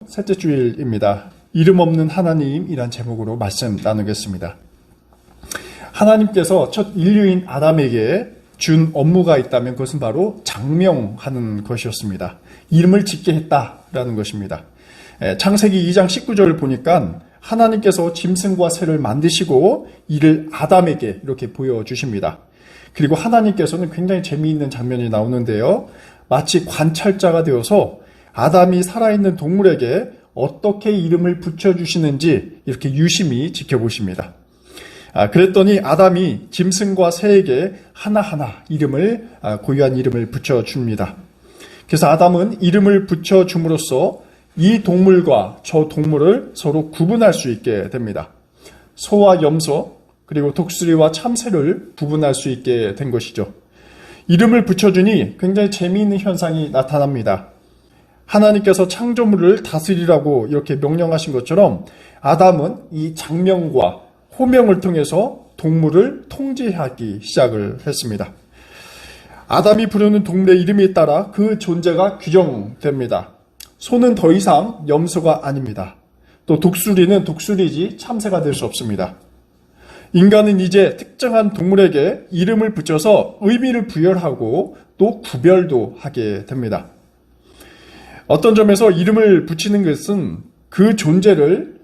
셋째 주일입니다. 이름 없는 하나님이란 제목으로 말씀 나누겠습니다. 하나님께서 첫 인류인 아담에게 준 업무가 있다면 그것은 바로 장명하는 것이었습니다. 이름을 짓게 했다라는 것입니다. 창세기 2장 19절을 보니까 하나님께서 짐승과 새를 만드시고 이를 아담에게 이렇게 보여주십니다. 그리고 하나님께서는 굉장히 재미있는 장면이 나오는데요. 마치 관찰자가 되어서 아담이 살아있는 동물에게 어떻게 이름을 붙여주시는지 이렇게 유심히 지켜보십니다. 그랬더니 아담이 짐승과 새에게 하나하나 고유한 이름을 붙여줍니다. 그래서 아담은 이름을 붙여줌으로써 이 동물과 저 동물을 서로 구분할 수 있게 됩니다. 소와 염소, 그리고 독수리와 참새를 구분할 수 있게 된 것이죠. 이름을 붙여주니 굉장히 재미있는 현상이 나타납니다. 하나님께서 창조물을 다스리라고 이렇게 명령하신 것처럼 아담은 이 장명과 호명을 통해서 동물을 통제하기 시작을 했습니다. 아담이 부르는 동물의 이름에 따라 그 존재가 규정됩니다. 소는 더 이상 염소가 아닙니다. 또 독수리는 독수리지 참새가 될 수 없습니다. 인간은 이제 특정한 동물에게 이름을 붙여서 의미를 부여하고 또 구별도 하게 됩니다. 어떤 점에서 이름을 붙이는 것은 그 존재를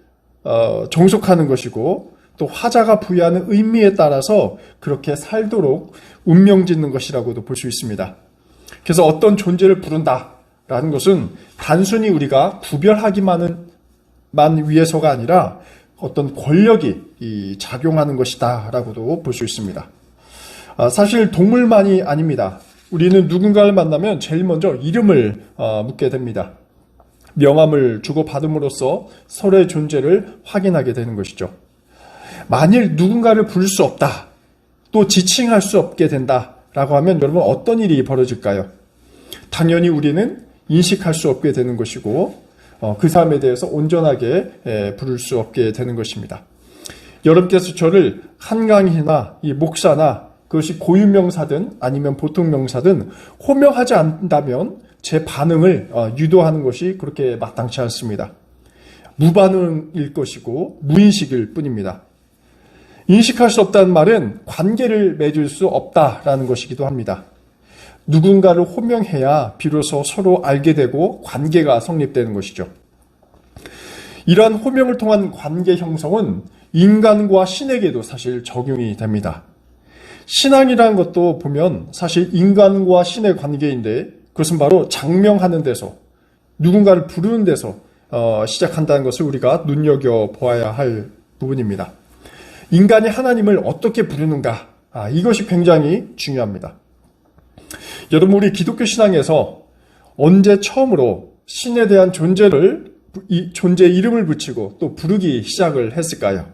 종속하는 것이고 또 화자가 부여하는 의미에 따라서 그렇게 살도록 운명 짓는 것이라고도 볼 수 있습니다. 그래서 어떤 존재를 부른다라는 것은 단순히 우리가 구별하기만 위해서가 아니라 어떤 권력이 작용하는 것이다라고도 볼 수 있습니다. 사실 동물만이 아닙니다. 우리는 누군가를 만나면 제일 먼저 이름을 묻게 됩니다. 명함을 주고받음으로써 서로의 존재를 확인하게 되는 것이죠. 만일 누군가를 부를 수 없다, 또 지칭할 수 없게 된다라고 하면 여러분 어떤 일이 벌어질까요? 당연히 우리는 인식할 수 없게 되는 것이고 그 사람에 대해서 온전하게 부를 수 없게 되는 것입니다. 여러분께서 저를 한강이나 이 목사나 그것이 고유명사든 아니면 보통명사든 호명하지 않는다면 제 반응을 유도하는 것이 그렇게 마땅치 않습니다. 무반응일 것이고 무인식일 뿐입니다. 인식할 수 없다는 말은 관계를 맺을 수 없다라는 것이기도 합니다. 누군가를 호명해야 비로소 서로 알게 되고 관계가 성립되는 것이죠. 이러한 호명을 통한 관계 형성은 인간과 신에게도 사실 적용이 됩니다. 신앙이라는 것도 보면 사실 인간과 신의 관계인데 그것은 바로 장명하는 데서 누군가를 부르는 데서 시작한다는 것을 우리가 눈여겨보아야 할 부분입니다. 인간이 하나님을 어떻게 부르는가, 이것이 굉장히 중요합니다. 여러분, 우리 기독교 신앙에서 언제 처음으로 신에 대한 존재의 이름을 붙이고 또 부르기 시작을 했을까요?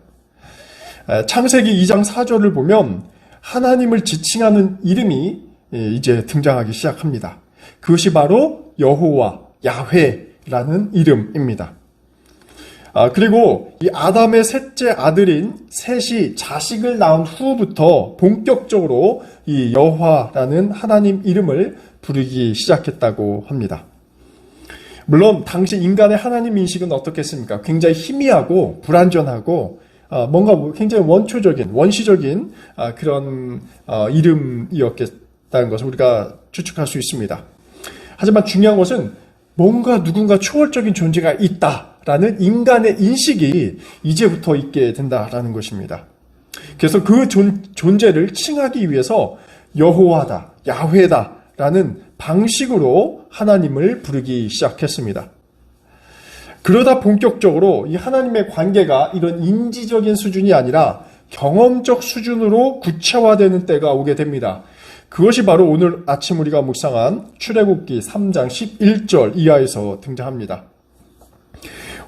창세기 2장 4절을 보면 하나님을 지칭하는 이름이 이제 등장하기 시작합니다. 그것이 바로 여호와, 야훼라는 이름입니다. 그리고 이 아담의 셋째 아들인 셋이 자식을 낳은 후부터 본격적으로 이 여호와라는 하나님 이름을 부르기 시작했다고 합니다. 물론 당시 인간의 하나님 인식은 어떻겠습니까? 굉장히 희미하고 불완전하고 뭔가 굉장히 원시적인 그런 이름이었겠다는 것을 우리가 추측할 수 있습니다. 하지만 중요한 것은 뭔가 누군가 초월적인 존재가 있다라는 인간의 인식이 이제부터 있게 된다라는 것입니다. 그래서 그 존재를 칭하기 위해서 여호와다, 야훼다라는 방식으로 하나님을 부르기 시작했습니다. 그러다 본격적으로 이 하나님의 관계가 이런 인지적인 수준이 아니라 경험적 수준으로 구체화되는 때가 오게 됩니다. 그것이 바로 오늘 아침 우리가 묵상한 출애굽기 3장 11절 이하에서 등장합니다.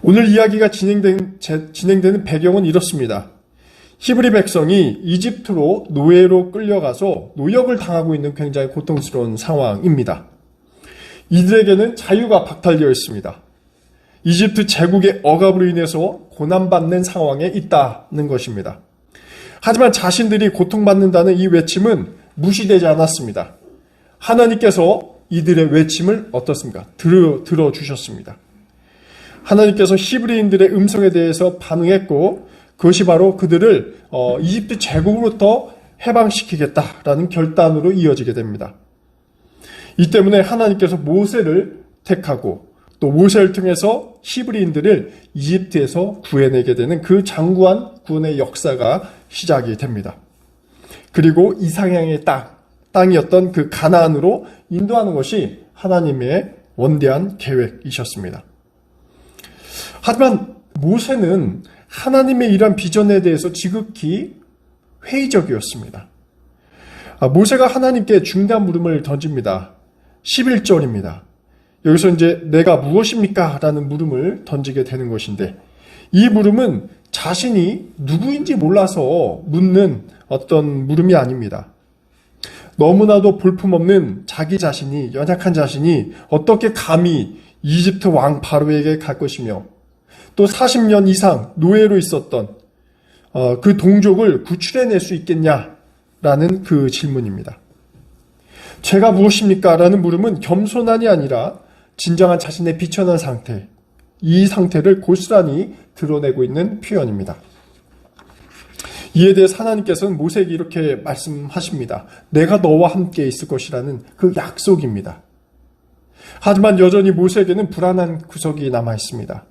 오늘 이야기가 진행되는 배경은 이렇습니다. 히브리 백성이 이집트로 노예로 끌려가서 노역을 당하고 있는 굉장히 고통스러운 상황입니다. 이들에게는 자유가 박탈되어 있습니다. 이집트 제국의 억압으로 인해서 고난받는 상황에 있다는 것입니다. 하지만 자신들이 고통받는다는 이 외침은 무시되지 않았습니다. 하나님께서 이들의 외침을 어떻습니까? 들어주셨습니다. 하나님께서 히브리인들의 음성에 대해서 반응했고 그것이 바로 그들을 이집트 제국으로부터 해방시키겠다라는 결단으로 이어지게 됩니다. 이 때문에 하나님께서 모세를 택하고 또 모세를 통해서 히브리인들을 이집트에서 구해내게 되는 그 장구한 구원의 역사가 시작이 됩니다. 그리고 이상향의 땅이었던 그 가나안으로 인도하는 것이 하나님의 원대한 계획이셨습니다. 하지만 모세는 하나님의 이러한 비전에 대해서 지극히 회의적이었습니다. 모세가 하나님께 중대한 물음을 던집니다. 11절입니다. 여기서 이제 내가 무엇입니까? 라는 물음을 던지게 되는 것인데 이 물음은 자신이 누구인지 몰라서 묻는 어떤 물음이 아닙니다. 너무나도 볼품없는 자기 자신이, 연약한 자신이 어떻게 감히 이집트 왕 바로에게 갈 것이며 또 40년 이상 노예로 있었던 그 동족을 구출해낼 수 있겠냐라는 그 질문입니다. 죄가 무엇입니까? 라는 물음은 겸손함이 아니라 진정한 자신의 비천한 상태, 이 상태를 고스란히 드러내고 있는 표현입니다. 이에 대해 하나님께서는 모세에게 이렇게 말씀하십니다. 내가 너와 함께 있을 것이라는 그 약속입니다. 하지만 여전히 모세에게는 불안한 구석이 남아 있습니다.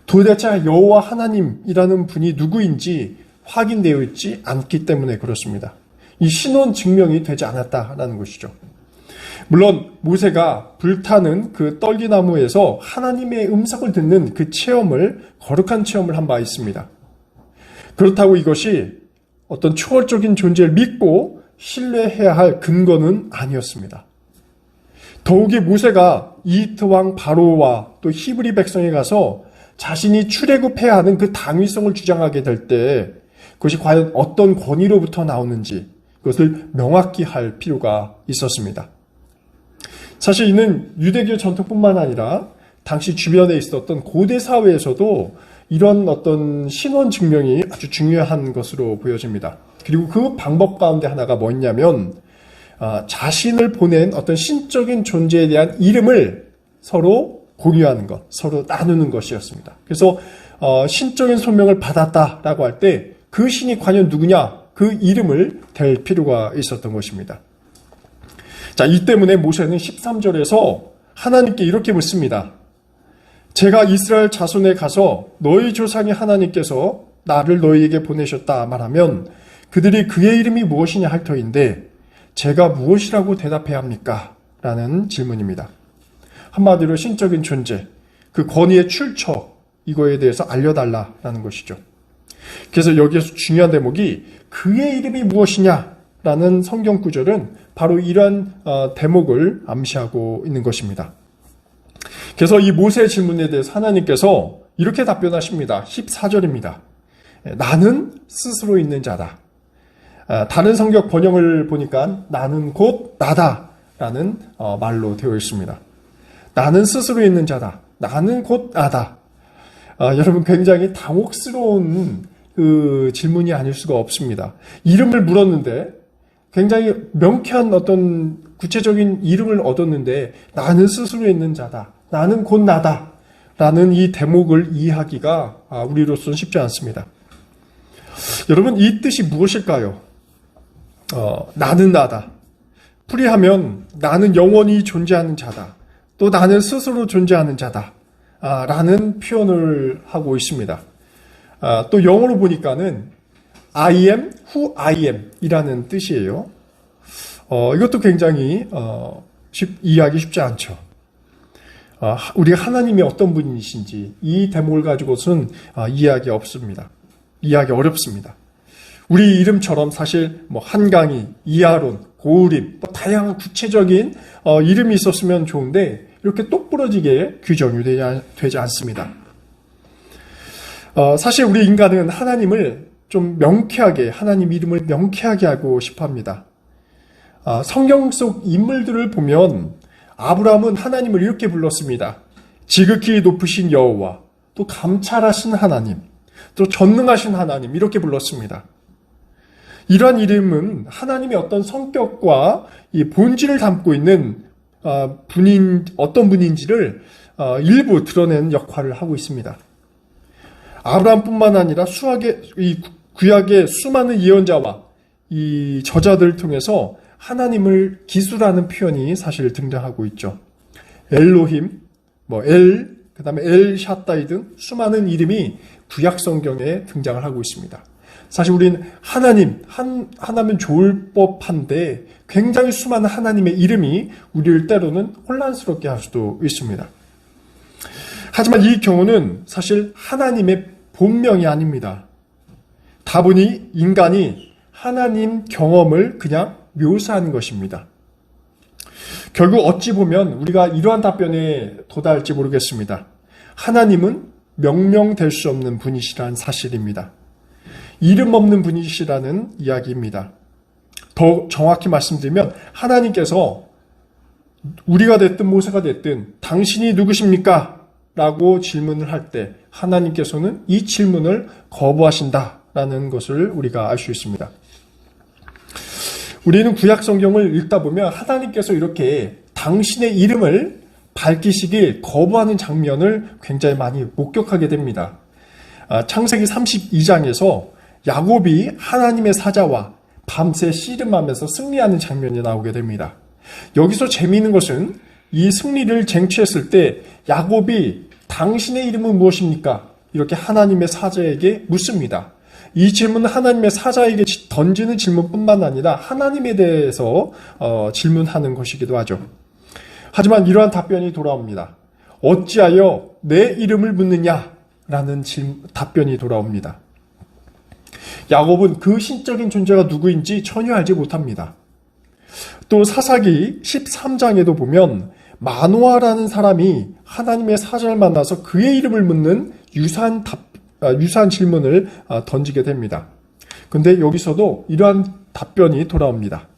도대체 여호와 하나님이라는 분이 누구인지 확인되어 있지 않기 때문에 그렇습니다. 이 신원 증명이 되지 않았다라는 것이죠. 물론 모세가 불타는 그 떨기나무에서 하나님의 음성을 듣는 그 체험을, 거룩한 체험을 한 바 있습니다. 그렇다고 이것이 어떤 초월적인 존재를 믿고 신뢰해야 할 근거는 아니었습니다. 더욱이 모세가 이집트 왕 바로와 또 히브리 백성에 가서 자신이 출애굽해야 하는 그 당위성을 주장하게 될 때 그것이 과연 어떤 권위로부터 나오는지 그것을 명확히 할 필요가 있었습니다. 사실 이는 유대교 전통뿐만 아니라 당시 주변에 있었던 고대 사회에서도 이런 어떤 신원 증명이 아주 중요한 것으로 보여집니다. 그리고 그 방법 가운데 하나가 뭐였냐면 자신을 보낸 어떤 신적인 존재에 대한 이름을 서로 공유하는 것, 서로 나누는 것이었습니다. 그래서 신적인 소명을 받았다라고 할 때 그 신이 과연 누구냐, 그 이름을 댈 필요가 있었던 것입니다. 자, 이 때문에 모세는 13절에서 하나님께 이렇게 묻습니다. 제가 이스라엘 자손에 가서 너희 조상의 하나님께서 나를 너희에게 보내셨다 말하면 그들이 그의 이름이 무엇이냐 할 터인데 제가 무엇이라고 대답해야 합니까? 라는 질문입니다. 한마디로 신적인 존재, 그 권위의 출처, 이거에 대해서 알려달라라는 것이죠. 그래서 여기에서 중요한 대목이 그의 이름이 무엇이냐라는 성경 구절은 바로 이러한 대목을 암시하고 있는 것입니다. 그래서 이 모세의 질문에 대해서 하나님께서 이렇게 답변하십니다. 14절입니다. 나는 스스로 있는 자다. 다른 성경 번역을 보니까 나는 곧 나다라는 말로 되어 있습니다. 나는 스스로 있는 자다. 나는 곧 나다. 여러분 굉장히 당혹스러운 그 질문이 아닐 수가 없습니다. 이름을 물었는데 굉장히 명쾌한 어떤 구체적인 이름을 얻었는데 나는 스스로 있는 자다. 나는 곧 나다. 라는 이 대목을 이해하기가 우리로서는 쉽지 않습니다. 여러분 이 뜻이 무엇일까요? 나는 나다. 풀이하면 나는 영원히 존재하는 자다. 또 나는 스스로 존재하는 자다. 라는 표현을 하고 있습니다. 또 영어로 보니까는 I am who I am 이라는 뜻이에요. 이것도 굉장히 이해하기 쉽지 않죠. 우리가 하나님이 어떤 분이신지 이 대목을 가지고서는 이해하기 어렵습니다. 우리 이름처럼 사실 뭐 한강이, 이하론, 고우림, 다양한 구체적인 이름이 있었으면 좋은데 이렇게 똑부러지게 규정이 되지 않습니다. 사실 우리 인간은 하나님을 좀 명쾌하게, 하나님 이름을 명쾌하게 하고 싶어 합니다. 성경 속 인물들을 보면 아브라함은 하나님을 이렇게 불렀습니다. 지극히 높으신 여호와, 또 감찰하신 하나님, 또 전능하신 하나님 이렇게 불렀습니다. 이러한 이름은 하나님의 어떤 성격과 이 본질을 담고 있는 어떤 분인지를 일부 드러내는 역할을 하고 있습니다. 아브라함뿐만 아니라 이 구약의 수많은 예언자와 이 저자들을 통해서 하나님을 기술하는 표현이 사실 등장하고 있죠. 엘로힘, 그다음에 엘샤다이 등 수많은 이름이 구약 성경에 등장을 하고 있습니다. 사실 우리는 하나면 좋을 법한데 굉장히 수많은 하나님의 이름이 우리를 때로는 혼란스럽게 할 수도 있습니다. 하지만 이 경우는 사실 하나님의 본명이 아닙니다. 다분히 인간이 하나님 경험을 그냥 묘사하는 것입니다. 결국 어찌 보면 우리가 이러한 답변에 도달할지 모르겠습니다. 하나님은 명명될 수 없는 분이시라는 사실입니다. 이름 없는 분이시라는 이야기입니다. 더 정확히 말씀드리면 하나님께서 우리가 됐든 모세가 됐든 당신이 누구십니까? 라고 질문을 할 때 하나님께서는 이 질문을 거부하신다라는 것을 우리가 알 수 있습니다. 우리는 구약 성경을 읽다 보면 하나님께서 이렇게 당신의 이름을 밝히시길 거부하는 장면을 굉장히 많이 목격하게 됩니다. 창세기 32장에서 야곱이 하나님의 사자와 밤새 씨름하면서 승리하는 장면이 나오게 됩니다. 여기서 재미있는 것은 이 승리를 쟁취했을 때 야곱이 당신의 이름은 무엇입니까? 이렇게 하나님의 사자에게 묻습니다. 이 질문은 하나님의 사자에게 던지는 질문뿐만 아니라 하나님에 대해서 질문하는 것이기도 하죠. 하지만 이러한 답변이 돌아옵니다. 어찌하여 내 이름을 묻느냐? 라는 답변이 돌아옵니다. 야곱은 그 신적인 존재가 누구인지 전혀 알지 못합니다. 또 사사기 13장에도 보면 마노아라는 사람이 하나님의 사자를 만나서 그의 이름을 묻는 유사한 질문을 던지게 됩니다. 근데 여기서도 이러한 답변이 돌아옵니다.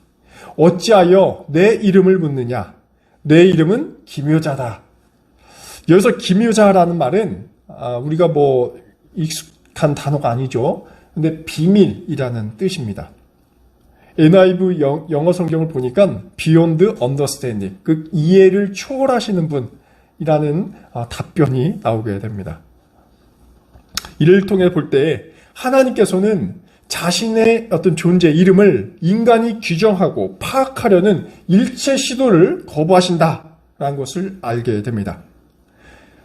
어찌하여 내 이름을 묻느냐? 내 이름은 기묘자다. 여기서 기묘자라는 말은 우리가 익숙한 단어가 아니죠. 근데 비밀이라는 뜻입니다. NIV 영어 성경을 보니까 Beyond Understanding, 그 이해를 초월하시는 분이라는 답변이 나오게 됩니다. 이를 통해 볼 때 하나님께서는 자신의 어떤 존재, 이름을 인간이 규정하고 파악하려는 일체 시도를 거부하신다라는 것을 알게 됩니다.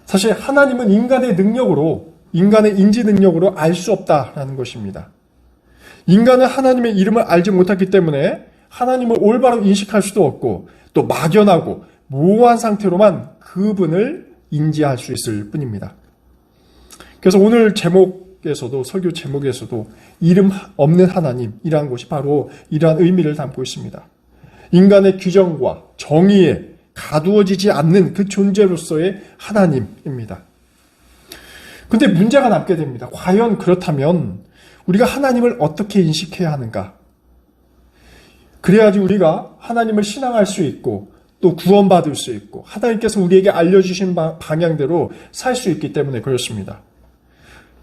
사실 하나님은 인간의 능력으로, 인간의 인지 능력으로 알 수 없다라는 것입니다. 인간은 하나님의 이름을 알지 못했기 때문에 하나님을 올바로 인식할 수도 없고 또 막연하고 모호한 상태로만 그분을 인지할 수 있을 뿐입니다. 그래서 오늘 제목에서도, 설교 제목에서도 이름 없는 하나님이라는 것이 바로 이러한 의미를 담고 있습니다. 인간의 규정과 정의에 가두어지지 않는 그 존재로서의 하나님입니다. 근데 문제가 남게 됩니다. 과연 그렇다면 우리가 하나님을 어떻게 인식해야 하는가? 그래야지 우리가 하나님을 신앙할 수 있고 또 구원받을 수 있고 하나님께서 우리에게 알려주신 방향대로 살 수 있기 때문에 그렇습니다.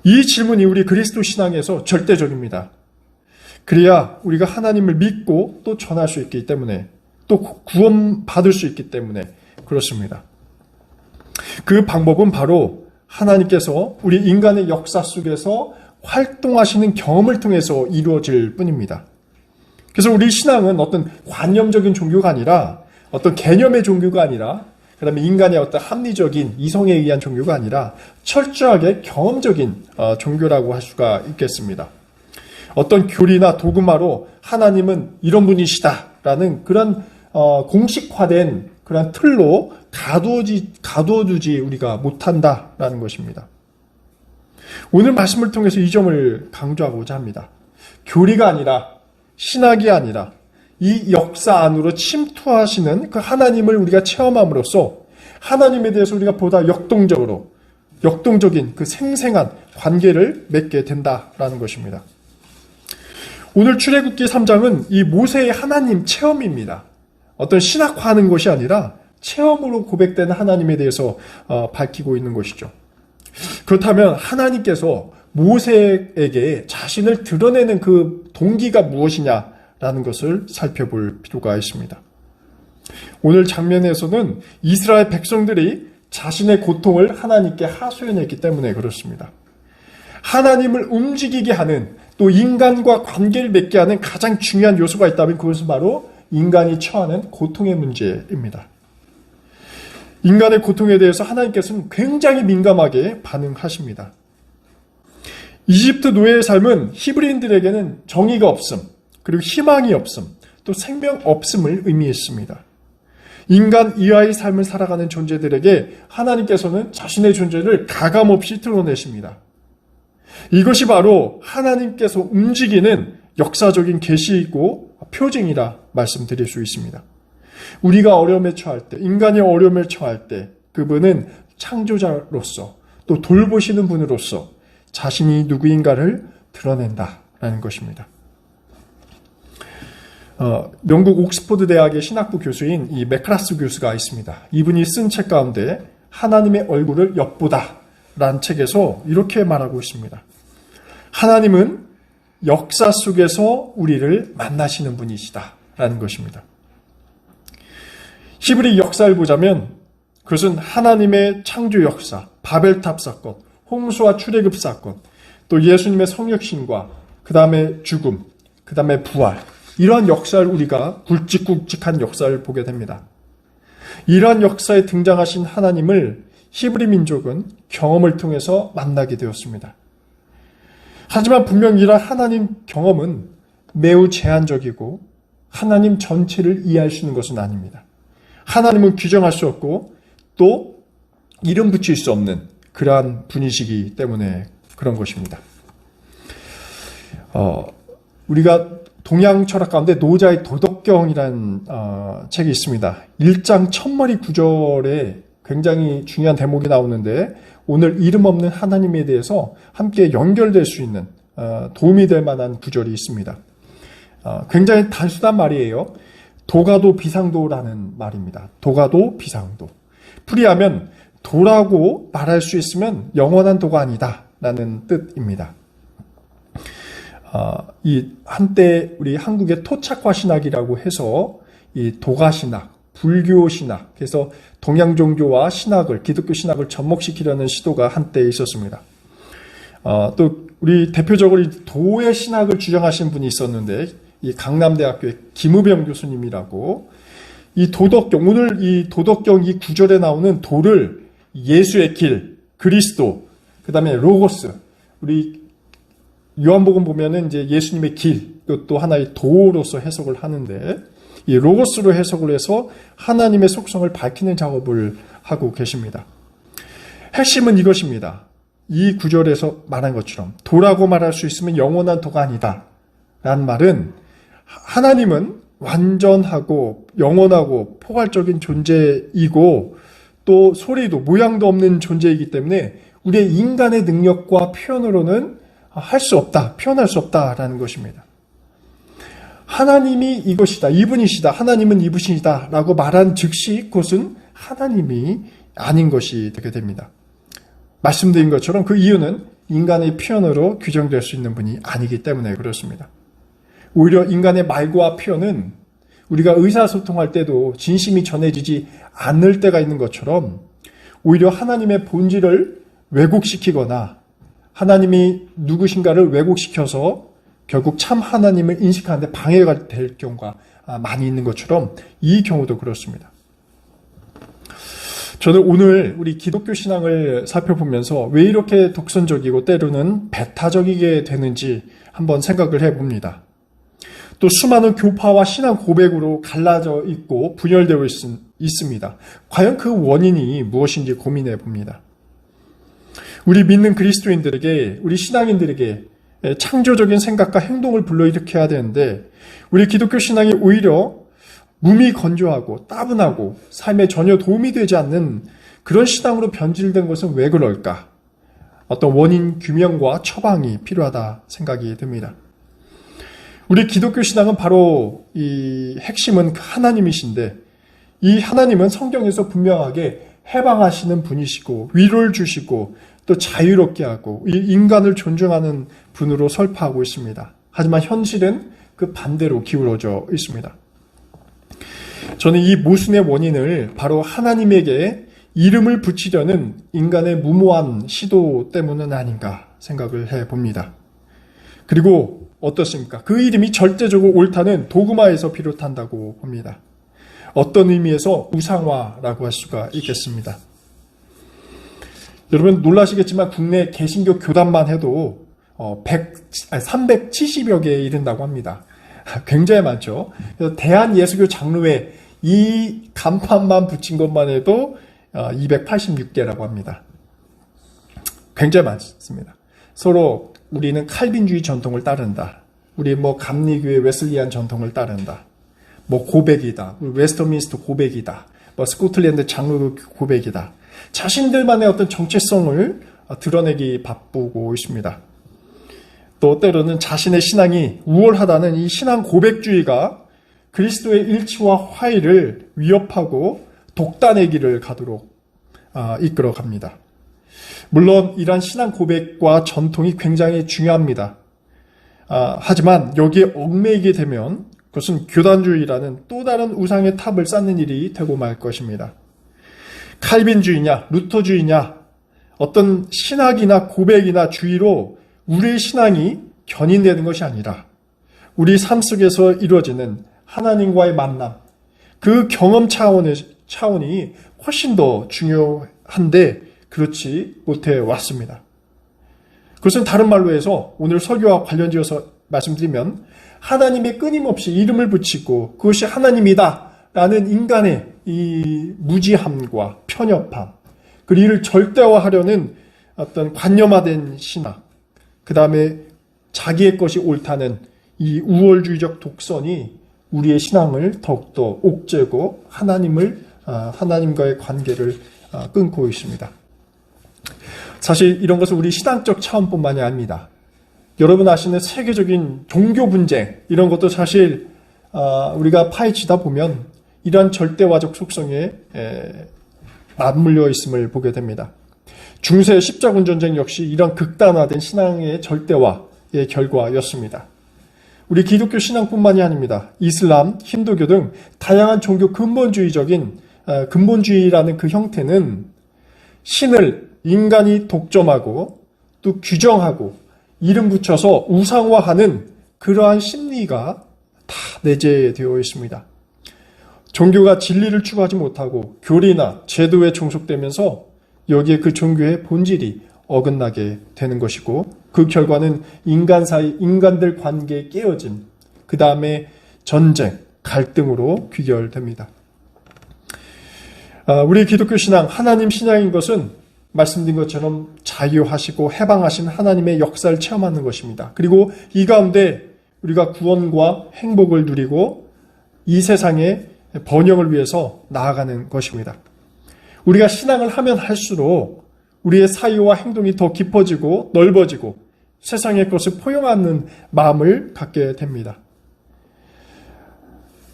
이 질문이 우리 그리스도 신앙에서 절대적입니다. 그래야 우리가 하나님을 믿고 또 전할 수 있기 때문에 또 구원받을 수 있기 때문에 그렇습니다. 그 방법은 바로 하나님께서 우리 인간의 역사 속에서 활동하시는 경험을 통해서 이루어질 뿐입니다. 그래서 우리 신앙은 어떤 관념적인 종교가 아니라 어떤 개념의 종교가 아니라 그 다음에 인간의 어떤 합리적인 이성에 의한 종교가 아니라 철저하게 경험적인 종교라고 할 수가 있겠습니다. 어떤 교리나 도구마로 하나님은 이런 분이시다라는 그런 공식화된 그런 틀로 가두어두지 우리가 못한다라는 것입니다. 오늘 말씀을 통해서 이 점을 강조하고자 합니다. 교리가 아니라 신학이 아니라 이 역사 안으로 침투하시는 그 하나님을 우리가 체험함으로써 하나님에 대해서 우리가 보다 역동적인 그 생생한 관계를 맺게 된다라는 것입니다. 오늘 출애굽기 3장은 이 모세의 하나님 체험입니다. 어떤 신학화하는 것이 아니라 체험으로 고백되는 하나님에 대해서 밝히고 있는 것이죠. 그렇다면 하나님께서 모세에게 자신을 드러내는 그 동기가 무엇이냐라는 것을 살펴볼 필요가 있습니다. 오늘 장면에서는 이스라엘 백성들이 자신의 고통을 하나님께 하소연했기 때문에 그렇습니다. 하나님을 움직이게 하는, 또 인간과 관계를 맺게 하는 가장 중요한 요소가 있다면 그것은 바로 인간이 처하는 고통의 문제입니다. 인간의 고통에 대해서 하나님께서는 굉장히 민감하게 반응하십니다. 이집트 노예의 삶은 히브리인들에게는 정의가 없음, 그리고 희망이 없음, 또 생명 없음을 의미했습니다. 인간 이하의 삶을 살아가는 존재들에게 하나님께서는 자신의 존재를 가감없이 드러내십니다. 이것이 바로 하나님께서 움직이는 역사적인 계시이고 표징이라 말씀드릴 수 있습니다. 우리가 어려움에 처할 때, 인간이 어려움에 처할 때 그분은 창조자로서 또 돌보시는 분으로서 자신이 누구인가를 드러낸다라는 것입니다. 영국 옥스퍼드 대학의 신학부 교수인 이 맥크라스 교수가 있습니다. 이분이 쓴 책 가운데 하나님의 얼굴을 엿보다 라는 책에서 이렇게 말하고 있습니다. 하나님은 역사 속에서 우리를 만나시는 분이시다 라는 것입니다. 히브리 역사를 보자면 그것은 하나님의 창조 역사, 바벨탑 사건, 홍수와 출애굽 사건, 또 예수님의 성육신과 그 다음에 죽음, 그 다음에 부활, 이러한 역사를 우리가 굵직굵직한 역사를 보게 됩니다. 이러한 역사에 등장하신 하나님을 히브리 민족은 경험을 통해서 만나게 되었습니다. 하지만 분명 이러한 하나님 경험은 매우 제한적이고 하나님 전체를 이해할 수 있는 것은 아닙니다. 하나님은 규정할 수 없고 또 이름 붙일 수 없는 그러한 분이시기 때문에 그런 것입니다. 우리가 동양 철학 가운데 노자의 도덕경이라는 책이 있습니다. 1장 첫머리 구절에 굉장히 중요한 대목이 나오는데 오늘 이름 없는 하나님에 대해서 함께 연결될 수 있는 도움이 될 만한 구절이 있습니다. 굉장히 단순한 말이에요. 도가도 비상도라는 말입니다. 도가도 비상도. 풀이하면 도라고 말할 수 있으면 영원한 도가 아니다 라는 뜻입니다. 이 한때 우리 한국의 토착화 신학이라고 해서 이 도가 신학, 불교 신학, 그래서 동양 종교와 신학을, 기독교 신학을 접목시키려는 시도가 한때 있었습니다. 또 우리 대표적으로 도의 신학을 주장하신 분이 있었는데 이 강남대학교의 김우병 교수님이라고 이 도덕경, 오늘 이 도덕경 이 구절에 나오는 도를 예수의 길, 그리스도, 그 다음에 로고스, 우리 요한복음 보면은 이제 예수님의 길, 이것도 하나의 도로서 해석을 하는데 이 로고스로 해석을 해서 하나님의 속성을 밝히는 작업을 하고 계십니다. 핵심은 이것입니다. 이 구절에서 말한 것처럼 도라고 말할 수 있으면 영원한 도가 아니다 라는 말은 하나님은 완전하고 영원하고 포괄적인 존재이고 또 소리도 모양도 없는 존재이기 때문에 우리의 인간의 능력과 표현으로는 할 수 없다, 표현할 수 없다라는 것입니다. 하나님이 이것이다, 이분이시다, 하나님은 이분이시다 라고 말한 즉시 그것은 하나님이 아닌 것이 되게 됩니다. 말씀드린 것처럼 그 이유는 인간의 표현으로 규정될 수 있는 분이 아니기 때문에 그렇습니다. 오히려 인간의 말과 표현은 우리가 의사소통할 때도 진심이 전해지지 않을 때가 있는 것처럼 오히려 하나님의 본질을 왜곡시키거나 하나님이 누구신가를 왜곡시켜서 결국 참 하나님을 인식하는데 방해가 될 경우가 많이 있는 것처럼 이 경우도 그렇습니다. 저는 오늘 우리 기독교 신앙을 살펴보면서 왜 이렇게 독선적이고 때로는 배타적이게 되는지 한번 생각을 해봅니다. 또 수많은 교파와 신앙 고백으로 갈라져 있고 분열되어 있습니다. 과연 그 원인이 무엇인지 고민해 봅니다. 우리 믿는 그리스도인들에게, 우리 신앙인들에게 창조적인 생각과 행동을 불러일으켜야 되는데 우리 기독교 신앙이 오히려 무미건조하고 따분하고 삶에 전혀 도움이 되지 않는 그런 신앙으로 변질된 것은 왜 그럴까? 어떤 원인 규명과 처방이 필요하다 생각이 듭니다. 우리 기독교 신앙은 바로 이 핵심은 하나님이신데 이 하나님은 성경에서 분명하게 해방하시는 분이시고 위로를 주시고 또 자유롭게 하고 이 인간을 존중하는 분으로 설파하고 있습니다. 하지만 현실은 그 반대로 기울어져 있습니다. 저는 이 모순의 원인을 바로 하나님에게 이름을 붙이려는 인간의 무모한 시도 때문은 아닌가 생각을 해봅니다. 그리고 어떻습니까? 그 이름이 절대적으로 옳다는 도그마에서 비롯한다고 봅니다. 어떤 의미에서 우상화라고 할 수가 있겠습니다. 여러분 놀라시겠지만 국내 개신교 교단만 해도 370여 개에 이른다고 합니다. 굉장히 많죠. 그래서 대한예수교 장로회 이 간판만 붙인 것만 해도 286개라고 합니다. 굉장히 많습니다. 서로 우리는 칼빈주의 전통을 따른다. 우리 감리교회 웨슬리안 전통을 따른다. 고백이다. 웨스터민스터 고백이다. 스코틀랜드 장로교 고백이다. 자신들만의 어떤 정체성을 드러내기 바쁘고 있습니다. 또 때로는 자신의 신앙이 우월하다는 이 신앙 고백주의가 그리스도의 일치와 화해를 위협하고 독단의 길을 가도록 이끌어 갑니다. 물론 이러한 신앙 고백과 전통이 굉장히 중요합니다. 하지만 여기에 얽매이게 되면 그것은 교단주의라는 또 다른 우상의 탑을 쌓는 일이 되고 말 것입니다. 칼빈주의냐 루터주의냐 어떤 신학이나 고백이나 주의로 우리의 신앙이 견인되는 것이 아니라 우리 삶 속에서 이루어지는 하나님과의 만남, 그 경험 차원이 훨씬 더 중요한데 그렇지 못해 왔습니다. 그것은 다른 말로 해서 오늘 설교와 관련지어서 말씀드리면 하나님의 끊임없이 이름을 붙이고 그것이 하나님이다 라는 인간의 이 무지함과 편협함, 그리고 이를 절대화하려는 어떤 관념화된 신학, 그 다음에 자기의 것이 옳다는 이 우월주의적 독선이 우리의 신앙을 더욱더 옥죄고 하나님과의 관계를 끊고 있습니다. 사실 이런 것은 우리 신앙적 차원뿐만이 아닙니다. 여러분 아시는 세계적인 종교 분쟁 이런 것도 사실 우리가 파헤치다 보면 이러한 절대화적 속성에 맞물려 있음을 보게 됩니다. 중세 십자군 전쟁 역시 이런 극단화된 신앙의 절대화의 결과였습니다. 우리 기독교 신앙뿐만이 아닙니다. 이슬람, 힌두교 등 다양한 종교 근본주의라는 그 형태는 신을 인간이 독점하고 또 규정하고 이름 붙여서 우상화하는 그러한 심리가 다 내재되어 있습니다. 종교가 진리를 추구하지 못하고 교리나 제도에 종속되면서 여기에 그 종교의 본질이 어긋나게 되는 것이고 그 결과는 인간들 관계에 깨어짐, 그 다음에 전쟁, 갈등으로 귀결됩니다. 우리 기독교 신앙, 하나님 신앙인 것은 말씀드린 것처럼 자유하시고 해방하신 하나님의 역사를 체험하는 것입니다. 그리고 이 가운데 우리가 구원과 행복을 누리고 이 세상의 번영을 위해서 나아가는 것입니다. 우리가 신앙을 하면 할수록 우리의 사유와 행동이 더 깊어지고 넓어지고 세상의 것을 포용하는 마음을 갖게 됩니다.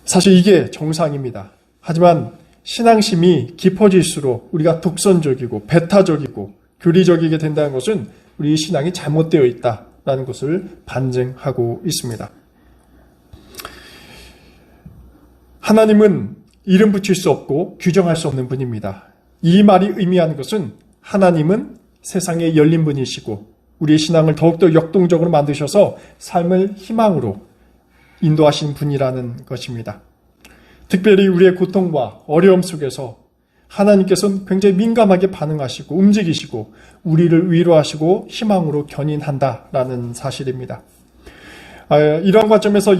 사실 이게 정상입니다. 하지만 신앙심이 깊어질수록 우리가 독선적이고 배타적이고 교리적이게 된다는 것은 우리 신앙이 잘못되어 있다는 것을 반증하고 있습니다. 하나님은 이름 붙일 수 없고 규정할 수 없는 분입니다. 이 말이 의미하는 것은 하나님은 세상에 열린 분이시고 우리의 신앙을 더욱더 역동적으로 만드셔서 삶을 희망으로 인도하신 분이라는 것입니다. 특별히 우리의 고통과 어려움 속에서 하나님께서는 굉장히 민감하게 반응하시고 움직이시고 우리를 위로하시고 희망으로 견인한다라는 사실입니다. 이러한 관점에서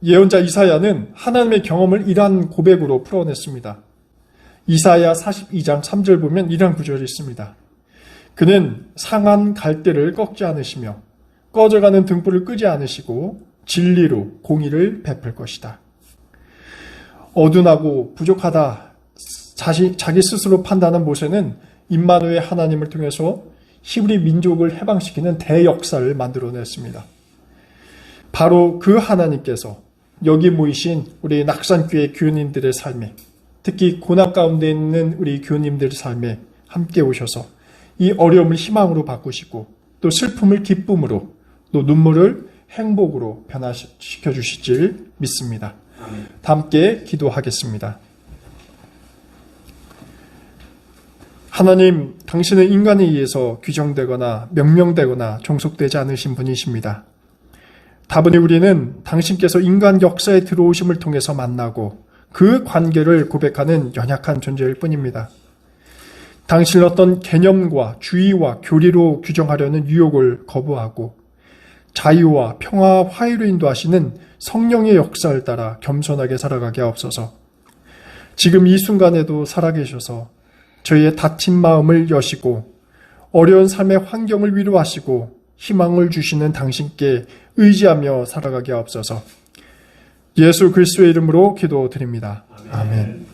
예언자 이사야는 하나님의 경험을 이러한 고백으로 풀어냈습니다. 이사야 42장 3절 보면 이러한 구절이 있습니다. 그는 상한 갈대를 꺾지 않으시며 꺼져가는 등불을 끄지 않으시고 진리로 공의를 베풀 것이다. 어둔하고 부족하다 자기 스스로 판단한 모세는 임마누엘 하나님을 통해서 히브리 민족을 해방시키는 대역사를 만들어냈습니다. 바로 그 하나님께서 여기 모이신 우리 낙산교회 교우님들의 삶에, 특히 고난 가운데 있는 우리 교우님들의 삶에 함께 오셔서 이 어려움을 희망으로 바꾸시고 또 슬픔을 기쁨으로 또 눈물을 행복으로 변화시켜 주실 믿습니다. 함께 기도하겠습니다. 하나님, 당신은 인간에 의해서 규정되거나 명명되거나 종속되지 않으신 분이십니다. 다분히 우리는 당신께서 인간 역사에 들어오심을 통해서 만나고 그 관계를 고백하는 연약한 존재일 뿐입니다. 당신은 어떤 개념과 주의와 교리로 규정하려는 유혹을 거부하고 자유와 평화와 화해로 인도하시는 성령의 역사를 따라 겸손하게 살아가게 하옵소서. 지금 이 순간에도 살아계셔서 저희의 다친 마음을 여시고 어려운 삶의 환경을 위로하시고 희망을 주시는 당신께 의지하며 살아가게 하옵소서. 예수 그리스도의 이름으로 기도드립니다. 아멘.